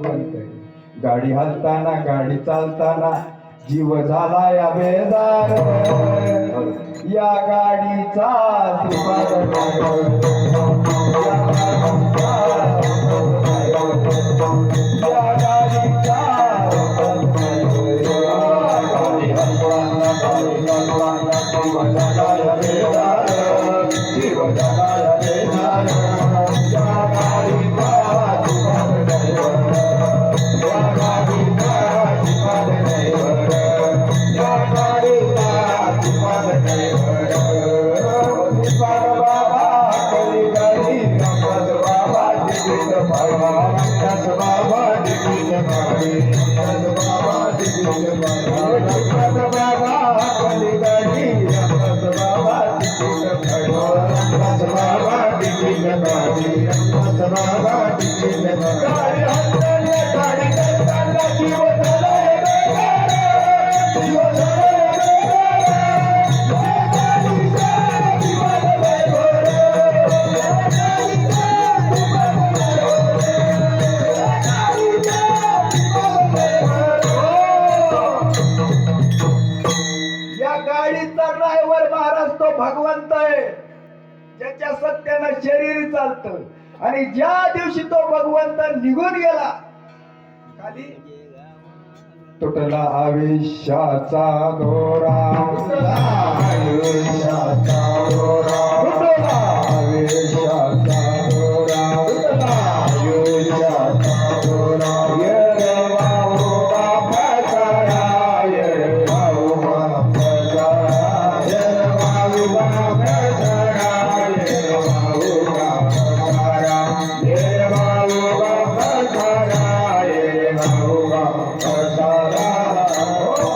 भगवंत गाडी हलताना गाडी चालताना जीव झाला या बेजार या गाडीचा श्रीपाद भगवंत आहे ज्याच्या सत्यानं शरीर चालतं आणि ज्या दिवशी तो भगवंत निघून गेला खाली तुटला आयुष्याचा दोरा तुटला आयुष्याचा दोरा तुटला आयुष्याचा